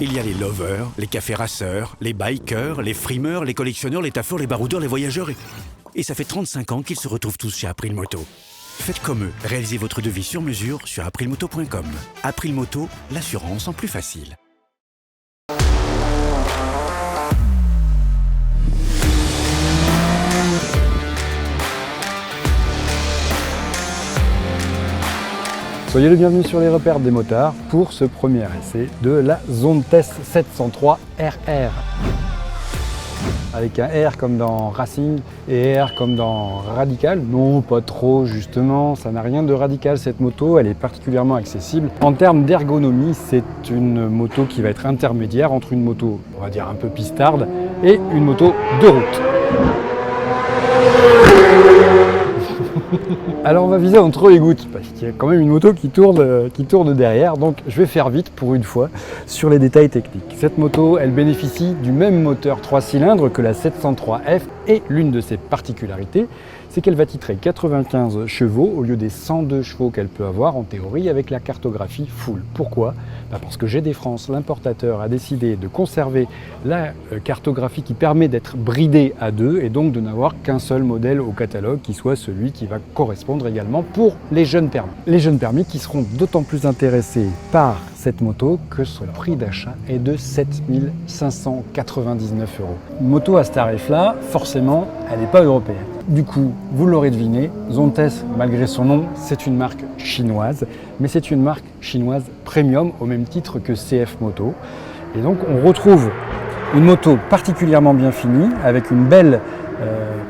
Il y a les lovers, les cafés raceurs, les bikers, les frimeurs, les collectionneurs, les taffeurs, les baroudeurs, les voyageurs et ça fait 35 ans qu'ils se retrouvent tous chez April Moto. Faites comme eux, réalisez votre devis sur mesure sur aprilmoto.com. April Moto, l'assurance en plus facile. Soyez les bienvenus sur les repères des motards pour ce premier essai de la Zontes 703 RR. Avec un R comme dans Racing et R comme dans Radical. Non, pas trop justement, ça n'a rien de radical cette moto, elle est particulièrement accessible. En termes d'ergonomie, c'est une moto qui va être intermédiaire entre une moto, on va dire un peu pistarde, et une moto de route. Alors on va viser entre les gouttes, parce qu'il y a quand même une moto qui tourne derrière, donc je vais faire vite pour une fois sur les détails techniques. Cette moto, elle bénéficie du même moteur 3 cylindres que la 703F et l'une de ses particularités, c'est qu'elle va titrer 95 chevaux au lieu des 102 chevaux qu'elle peut avoir en théorie avec la cartographie full. Pourquoi ? Parce que GD France, l'importateur, a décidé de conserver la cartographie qui permet d'être bridée à deux et donc de n'avoir qu'un seul modèle au catalogue qui soit celui qui va correspondre également pour les jeunes permis. Les jeunes permis qui seront d'autant plus intéressés par cette moto que son prix d'achat est de 7 599 €. Une moto à ce tarif-là, forcément, elle n'est pas européenne. Du coup, vous l'aurez deviné, Zontes, malgré son nom, c'est une marque chinoise, mais c'est une marque chinoise premium au même titre que CF Moto. Et donc, on retrouve une moto particulièrement bien finie, avec une belle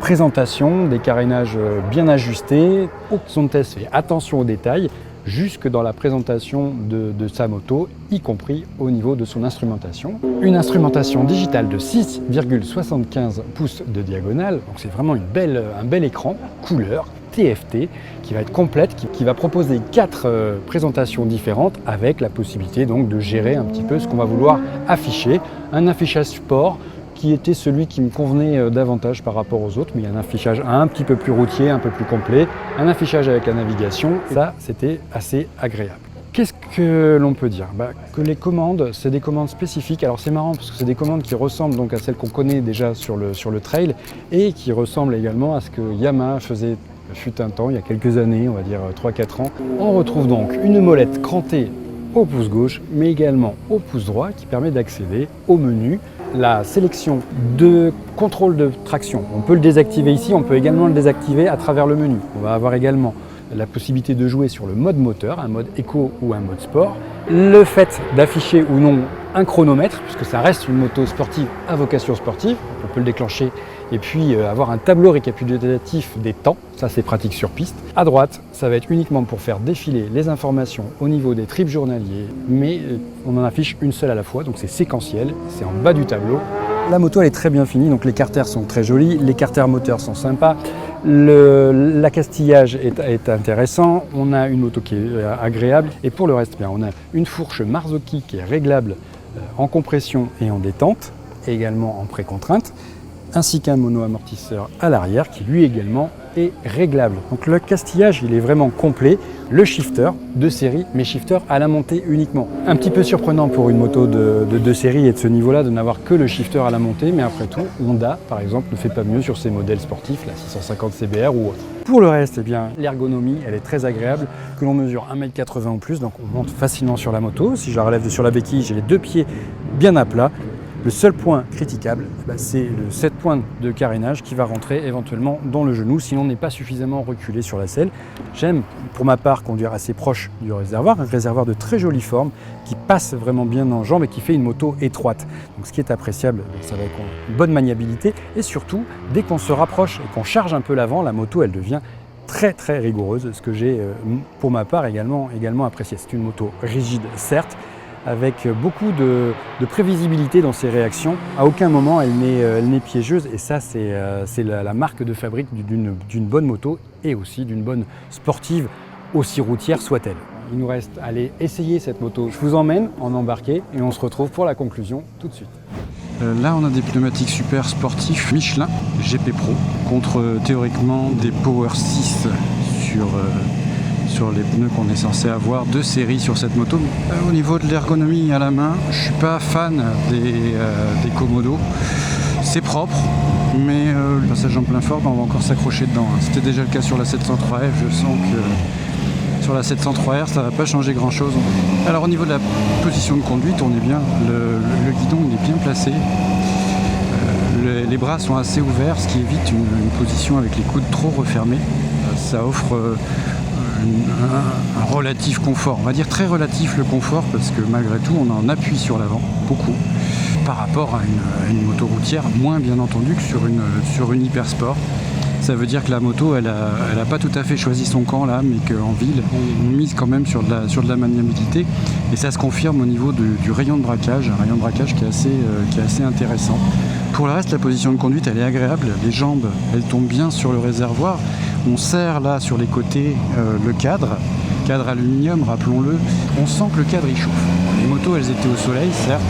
présentation, des carénages bien ajustés. Zontes fait attention aux détails, jusque dans la présentation de sa moto, y compris au niveau de son instrumentation. Une instrumentation digitale de 6,75 pouces de diagonale, donc c'est vraiment un bel écran couleur TFT qui va être complète, qui va proposer 4 présentations différentes avec la possibilité donc de gérer un petit peu ce qu'on va vouloir afficher. Un affichage sport qui était celui qui me convenait davantage par rapport aux autres, mais il y a un affichage un petit peu plus routier, un peu plus complet, un affichage avec la navigation, ça c'était assez agréable. Qu'est-ce que l'on peut dire ? Que les commandes, c'est des commandes spécifiques. Alors c'est marrant parce que c'est des commandes qui ressemblent donc à celles qu'on connaît déjà sur le trail et qui ressemblent également à ce que Yamaha faisait fut un temps, il y a quelques années, on va dire 3-4 ans. On retrouve donc une molette crantée au pouce gauche, mais également au pouce droit qui permet d'accéder au menu. La sélection de contrôle de traction, on peut le désactiver ici, on peut également le désactiver à travers le menu. On va avoir également la possibilité de jouer sur le mode moteur, un mode éco ou un mode sport. Le fait d'afficher ou non un chronomètre, puisque ça reste une moto sportive à vocation sportive, on peut le déclencher et puis avoir un tableau récapitulatif des temps, ça c'est pratique sur piste. À droite, ça va être uniquement pour faire défiler les informations au niveau des trips journaliers, mais on en affiche une seule à la fois, donc c'est séquentiel, c'est en bas du tableau. La moto elle est très bien finie, donc les carters sont très jolis, les carters moteurs sont sympas, l'accastillage est intéressant, on a une moto qui est agréable et pour le reste, on a une fourche Marzocchi qui est réglable en compression et en détente, et également en précontrainte, ainsi qu'un mono-amortisseur à l'arrière qui lui également est réglable. Donc le castillage il est vraiment complet, le shifter de série, mais shifter à la montée uniquement. Un petit peu surprenant pour une moto de série et de ce niveau-là de n'avoir que le shifter à la montée, mais après tout, Honda par exemple ne fait pas mieux sur ses modèles sportifs, la 650 CBR ou autre. Pour le reste, l'ergonomie elle est très agréable, que l'on mesure 1,80 m ou plus, donc on monte facilement sur la moto. Si je la relève sur la béquille, j'ai les deux pieds bien à plat. Le seul point critiquable, c'est le 7 points de carénage qui va rentrer éventuellement dans le genou si l'on n'est pas suffisamment reculé sur la selle. J'aime pour ma part conduire assez proche du réservoir, un réservoir de très jolie forme qui passe vraiment bien en jambes et qui fait une moto étroite. Donc ce qui est appréciable, ça va être une bonne maniabilité et surtout dès qu'on se rapproche et qu'on charge un peu l'avant, la moto elle devient très très rigoureuse, ce que j'ai pour ma part également apprécié. C'est une moto rigide certes, avec beaucoup de prévisibilité dans ses réactions. À aucun moment elle n'est piégeuse et ça c'est la marque de fabrique d'une bonne moto et aussi d'une bonne sportive, aussi routière soit-elle. Il nous reste à aller essayer cette moto. Je vous emmène en embarqué et on se retrouve pour la conclusion tout de suite. Là on a des pneumatiques super sportifs Michelin GP Pro contre théoriquement des Power 6 sur les pneus qu'on est censé avoir de série sur cette moto. Au niveau de l'ergonomie à la main, je suis pas fan des Komodo. C'est propre, mais le passage en plein fort, on va encore s'accrocher dedans. C'était déjà le cas sur la 703F, je sens que sur la 703R, ça va pas changer grand chose. Alors au niveau de la position de conduite, on est bien, le guidon il est bien placé. Les bras sont assez ouverts, ce qui évite une position avec les coudes trop refermés. Ça offre un relatif confort, on va dire très relatif le confort, parce que malgré tout on en appuie sur l'avant, beaucoup, par rapport à une moto routière, moins bien entendu que sur une hypersport. Ça veut dire que la moto, elle a pas tout à fait choisi son camp là, mais qu'en ville, on mise quand même sur de la maniabilité. Et ça se confirme au niveau du rayon de braquage, un rayon de braquage qui est assez intéressant. Pour le reste, la position de conduite, elle est agréable. Les jambes, elles tombent bien sur le réservoir. On serre là sur les côtés le cadre aluminium, rappelons-le. On sent que le cadre il chauffe. Les motos, elles étaient au soleil, certes.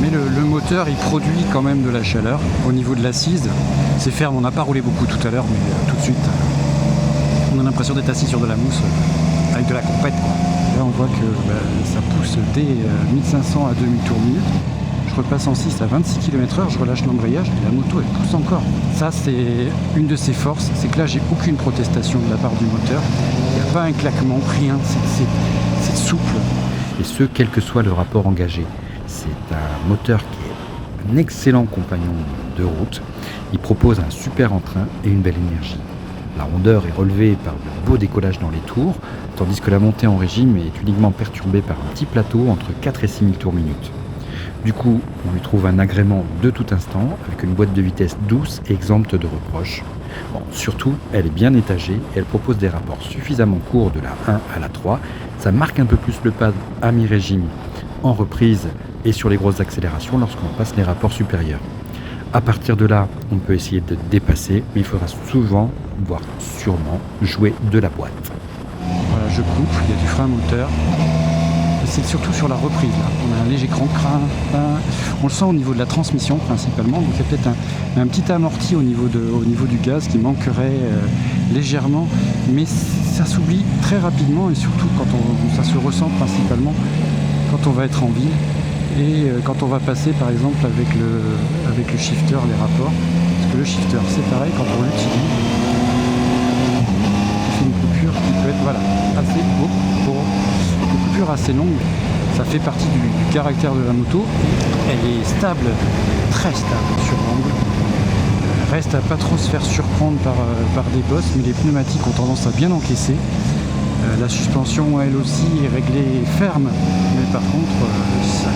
Mais le moteur, il produit quand même de la chaleur. Au niveau de l'assise, c'est ferme. On n'a pas roulé beaucoup tout à l'heure, mais tout de suite, on a l'impression d'être assis sur de la mousse avec de la compète, quoi. Là, on voit que ça pousse dès 1500 à 2000 tours minute. Je repasse en 6 à 26 km/h, je relâche l'embrayage et la moto, elle pousse encore. Ça, c'est une de ses forces, c'est que là, j'ai aucune protestation de la part du moteur. Il n'y a pas un claquement, rien, c'est souple. Et ce, quel que soit le rapport engagé. C'est un moteur qui est un excellent compagnon de route. Il propose un super entrain et une belle énergie. La rondeur est relevée par de beaux décollages dans les tours, tandis que la montée en régime est uniquement perturbée par un petit plateau entre 4 et 6 000 tours minute. Du coup, on lui trouve un agrément de tout instant, avec une boîte de vitesse douce et exempte de reproches. Bon, surtout, elle est bien étagée et elle propose des rapports suffisamment courts de la 1 à la 3. Ça marque un peu plus le pas à mi-régime en reprise et sur les grosses accélérations lorsqu'on passe les rapports supérieurs. À partir de là, on peut essayer de dépasser, mais il faudra souvent, voire sûrement, jouer de la boîte. Voilà, je coupe, il y a du frein moteur. C'est surtout sur la reprise, là. On a un léger craquement. On le sent au niveau de la transmission principalement, donc il y a peut-être un petit amorti au niveau du gaz qui manquerait légèrement, mais ça s'oublie très rapidement et surtout ça se ressent principalement quand on va être en ville et quand on va passer par exemple avec le shifter, les rapports, parce que le shifter c'est pareil, quand on l'utilise, il fait une coupure qui peut être assez une coupure assez longue. Ça fait partie du caractère de la moto. Elle est stable, très stable sur l'angle. Reste à pas trop se faire surprendre par des bosses, mais les pneumatiques ont tendance à bien encaisser. La suspension, elle aussi, est réglée ferme, mais par contre, ça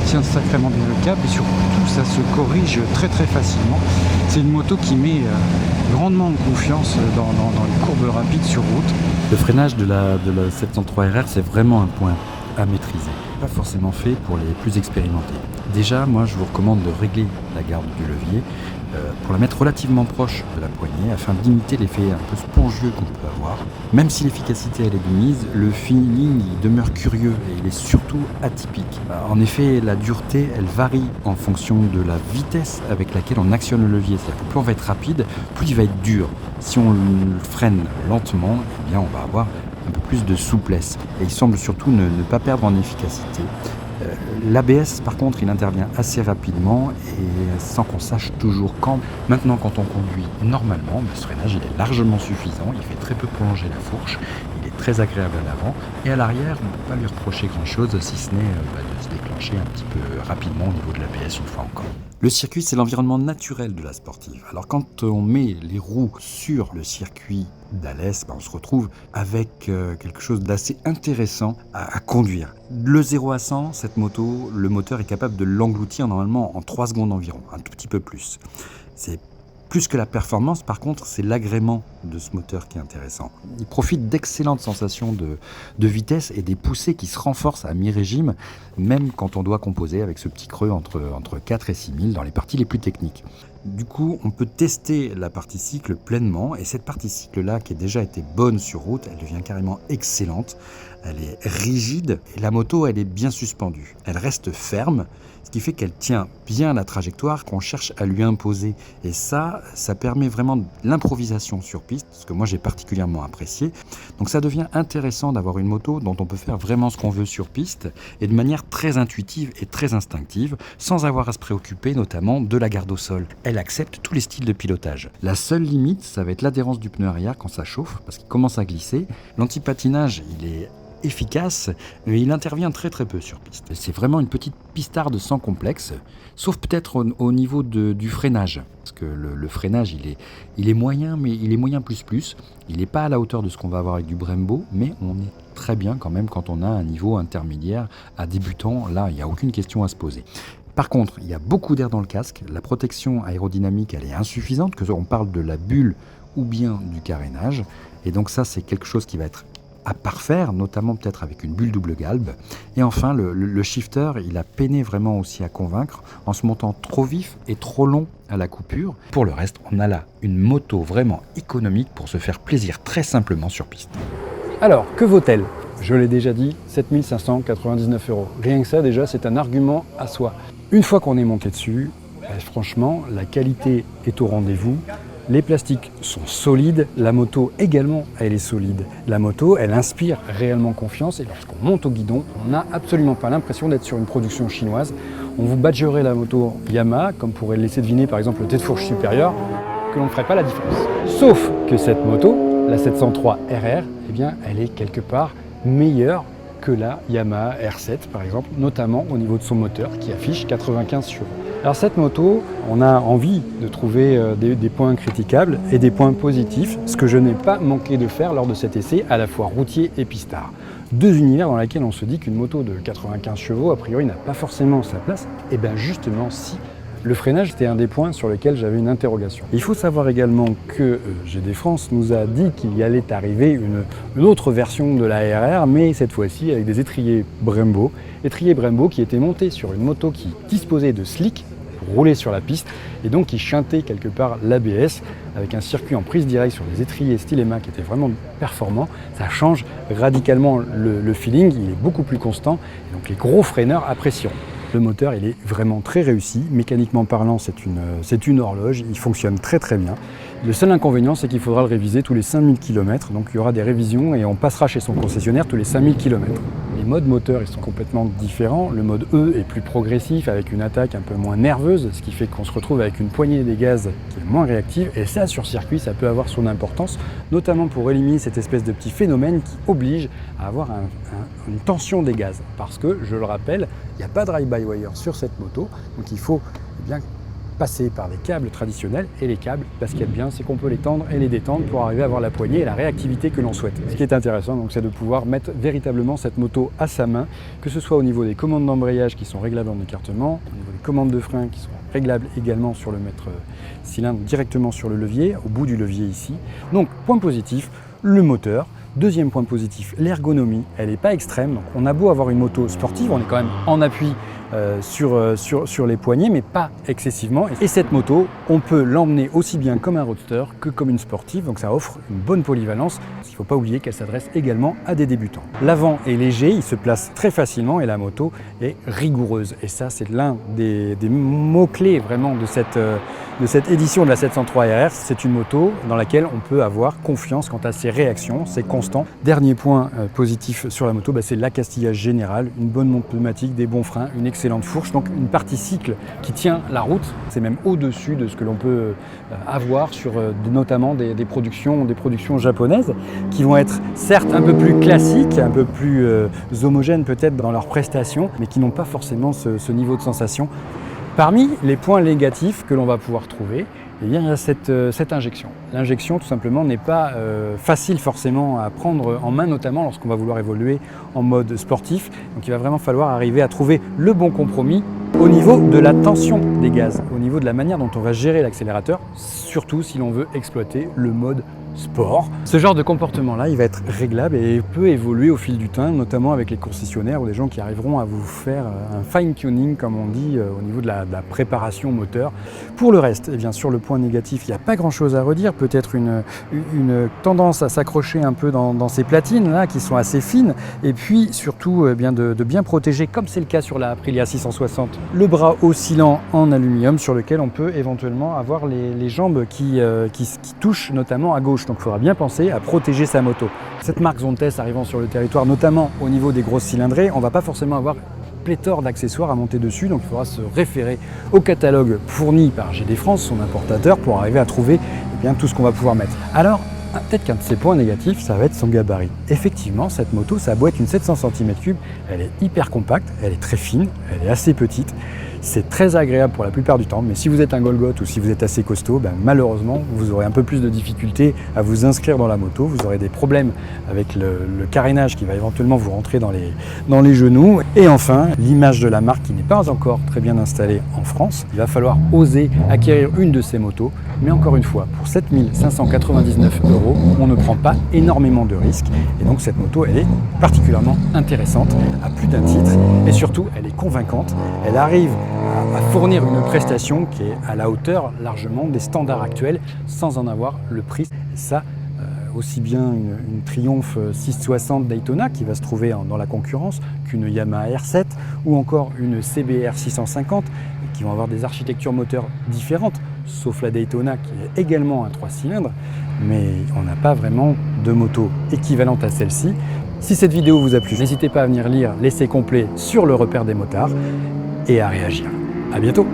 tient sacrément bien le cap et surtout, ça se corrige très très facilement. C'est une moto qui met grandement de confiance dans les courbes rapides sur route. Le freinage de la 703RR, c'est vraiment un point à maîtriser. Pas forcément fait pour les plus expérimentés. Déjà, moi, je vous recommande de régler la garde du levier pour la mettre relativement proche de la poignée afin d'imiter l'effet un peu spongieux qu'on peut avoir. Même si l'efficacité elle est de mise, le feeling il demeure curieux et il est surtout atypique. En effet, la dureté elle varie en fonction de la vitesse avec laquelle on actionne le levier. C'est-à-dire que plus on va être rapide, plus il va être dur. Si on le freine lentement, eh bien on va avoir un peu plus de souplesse. Et il semble surtout ne pas perdre en efficacité. L'ABS par contre il intervient assez rapidement et sans qu'on sache toujours quand. Maintenant quand on conduit normalement, ce freinage il est largement suffisant, il fait très peu prolonger la fourche, il est très agréable à l'avant et à l'arrière on ne peut pas lui reprocher grand chose si ce n'est de se déclencher un petit peu rapidement au niveau de l'ABS une fois encore. Le circuit c'est l'environnement naturel de la sportive. Alors quand on met les roues sur le circuit d'Alès, on se retrouve avec quelque chose d'assez intéressant à conduire. Le 0 à 100, cette moto, le moteur est capable de l'engloutir normalement en 3 secondes environ, un tout petit peu plus. C'est plus que la performance, par contre, c'est l'agrément de ce moteur qui est intéressant. Il profite d'excellentes sensations de vitesse et des poussées qui se renforcent à mi-régime, même quand on doit composer avec ce petit creux entre 4 et 6 000 dans les parties les plus techniques. Du coup, on peut tester la partie cycle pleinement et cette partie cycle-là, qui a déjà été bonne sur route, elle devient carrément excellente elle est rigide et la moto, elle est bien suspendue. Elle reste ferme, ce qui fait qu'elle tient bien la trajectoire qu'on cherche à lui imposer. Et ça permet vraiment de l'improvisation sur piste, ce que moi j'ai particulièrement apprécié. Donc ça devient intéressant d'avoir une moto dont on peut faire vraiment ce qu'on veut sur piste et de manière très intuitive et très instinctive, sans avoir à se préoccuper notamment de la garde au sol. Elle accepte tous les styles de pilotage. La seule limite, ça va être l'adhérence du pneu arrière quand ça chauffe, parce qu'il commence à glisser. L'antipatinage, il est efficace, mais il intervient très très peu sur piste. C'est vraiment une petite pistarde sans complexe, sauf peut-être au niveau du freinage, parce que le freinage il est moyen, mais il est moyen plus. Il n'est pas à la hauteur de ce qu'on va avoir avec du Brembo, mais on est très bien quand même quand on a un niveau intermédiaire à débutant. Là, il n'y a aucune question à se poser. Par contre, il y a beaucoup d'air dans le casque, la protection aérodynamique elle est insuffisante, que on parle de la bulle ou bien du carénage, et donc ça c'est quelque chose qui va être à parfaire, notamment peut-être avec une bulle double galbe. Et enfin, le shifter, il a peiné vraiment aussi à convaincre en se montant trop vif et trop long à la coupure. Pour le reste, on a là une moto vraiment économique pour se faire plaisir très simplement sur piste. Alors, que vaut-elle ? Je l'ai déjà dit, 7 599 €. Rien que ça, déjà, c'est un argument à soi. Une fois qu'on est monté dessus, franchement, la qualité est au rendez-vous. Les plastiques sont solides, la moto également, elle est solide. La moto, elle inspire réellement confiance et lorsqu'on monte au guidon, on n'a absolument pas l'impression d'être sur une production chinoise. On vous badgerait la moto Yamaha, comme pourrait le laisser deviner par exemple le tête-fourche supérieur, que l'on ne ferait pas la différence. Sauf que cette moto, la 703 RR, eh bien, elle est quelque part meilleure que la Yamaha R7 par exemple, notamment au niveau de son moteur qui affiche 95 chevaux. Alors cette moto, on a envie de trouver des points critiquables et des points positifs, ce que je n'ai pas manqué de faire lors de cet essai à la fois routier et pistard. Deux univers dans lesquels on se dit qu'une moto de 95 chevaux, a priori, n'a pas forcément sa place. Et bien justement, si. Le freinage, c'était un des points sur lesquels j'avais une interrogation. Il faut savoir également que GD France nous a dit qu'il y allait arriver une autre version de la RR, mais cette fois-ci avec des étriers Brembo. Étriers Brembo qui étaient montés sur une moto qui disposait de slick pour rouler sur la piste et donc qui chantait quelque part l'ABS avec un circuit en prise directe sur des étriers Stylema qui étaient vraiment performants. Ça change radicalement le feeling, il est beaucoup plus constant et donc les gros freineurs apprécieront. Le moteur, il est vraiment très réussi. Mécaniquement parlant, c'est une horloge. Il fonctionne très très bien. Le seul inconvénient, c'est qu'il faudra le réviser tous les 5000 km. Donc il y aura des révisions et on passera chez son concessionnaire tous les 5000 km. Les modes moteurs, ils sont complètement différents. Le mode E est plus progressif avec une attaque un peu moins nerveuse, ce qui fait qu'on se retrouve avec une poignée des gaz qui est moins réactive. Et ça, sur circuit, ça peut avoir son importance, notamment pour éliminer cette espèce de petit phénomène qui oblige à avoir une tension des gaz. Parce que, je le rappelle, il n'y a pas de ride-by-wire sur cette moto, donc il faut bien passer par des câbles traditionnels et les câbles, ce qu'il y a de bien, c'est qu'on peut les tendre et les détendre pour arriver à avoir la poignée et la réactivité que l'on souhaite. Ce qui est intéressant, donc, c'est de pouvoir mettre véritablement cette moto à sa main, que ce soit au niveau des commandes d'embrayage qui sont réglables en écartement, au niveau des commandes de frein qui sont réglables également sur le mètre-cylindre directement sur le levier, au bout du levier ici. Donc, point positif, le moteur. Deuxième point positif, l'ergonomie, elle n'est pas extrême. Donc on a beau avoir une moto sportive, on est quand même en appui sur les poignets, mais pas excessivement. Et cette moto, on peut l'emmener aussi bien comme un roadster que comme une sportive, donc ça offre une bonne polyvalence. Il ne faut pas oublier qu'elle s'adresse également à des débutants. L'avant est léger, il se place très facilement et la moto est rigoureuse. Et ça, c'est l'un des mots-clés vraiment de cette édition de la 703 RR. C'est une moto dans laquelle on peut avoir confiance quant à ses réactions, c'est constant. Dernier point positif sur la moto, c'est l'accastillage général, une bonne montre pneumatique, des bons freins, une excellente fourche, donc une partie cycle qui tient la route. C'est même au-dessus de ce que l'on peut avoir sur notamment des productions japonaises qui vont être certes un peu plus classiques, un peu plus homogènes peut-être dans leurs prestations, mais qui n'ont pas forcément ce niveau de sensation. Parmi les points négatifs que l'on va pouvoir trouver, eh bien, il y a cette injection. L'injection, tout simplement, n'est pas facile forcément à prendre en main, notamment lorsqu'on va vouloir évoluer en mode sportif. Donc il va vraiment falloir arriver à trouver le bon compromis au niveau de la tension des gaz, au niveau de la manière dont on va gérer l'accélérateur, surtout si l'on veut exploiter le mode sport. Ce genre de comportement-là, il va être réglable et peut évoluer au fil du temps, notamment avec les concessionnaires ou les gens qui arriveront à vous faire un fine-tuning, comme on dit, au niveau de la préparation moteur. Pour le reste, eh bien, sur le point négatif, il n'y a pas grand-chose à redire. Peut-être une tendance à s'accrocher un peu dans ces platines là, qui sont assez fines. Et puis surtout, eh bien, de bien protéger, comme c'est le cas sur la Aprilia 660, le bras oscillant en aluminium sur lequel on peut éventuellement avoir les jambes qui touchent notamment à gauche. Donc il faudra bien penser à protéger sa moto. Cette marque Zontes arrivant sur le territoire, notamment au niveau des grosses cylindrées, on ne va pas forcément avoir pléthore d'accessoires à monter dessus, donc il faudra se référer au catalogue fourni par GD France, son importateur, pour arriver à trouver eh bien, tout ce qu'on va pouvoir mettre. Alors, peut-être qu'un de ses points négatifs, ça va être son gabarit. Effectivement, cette moto, sa boîte, une 700 cm3, elle est hyper compacte, elle est très fine, elle est assez petite. C'est très agréable pour la plupart du temps, mais si vous êtes un Golgoth ou si vous êtes assez costaud, ben malheureusement, vous aurez un peu plus de difficultés à vous inscrire dans la moto. Vous aurez des problèmes avec le carénage qui va éventuellement vous rentrer dans les genoux. Et enfin, l'image de la marque qui n'est pas encore très bien installée en France. Il va falloir oser acquérir une de ces motos, mais encore une fois, pour 7 599 €, on ne prend pas énormément de risques. Et donc cette moto, elle est particulièrement intéressante à plus d'un titre. Et surtout, elle est convaincante. Elle arrive à fournir une prestation qui est à la hauteur largement des standards actuels sans en avoir le prix. Et ça, aussi bien une Triumph 660 Daytona qui va se trouver dans la concurrence qu'une Yamaha R7 ou encore une CBR 650 qui vont avoir des architectures moteurs différentes, sauf la Daytona qui est également un 3 cylindres, mais on n'a pas vraiment de moto équivalente à celle-ci. Si cette vidéo vous a plu, n'hésitez pas à venir lire l'essai complet sur le repère des motards et à réagir. À bientôt!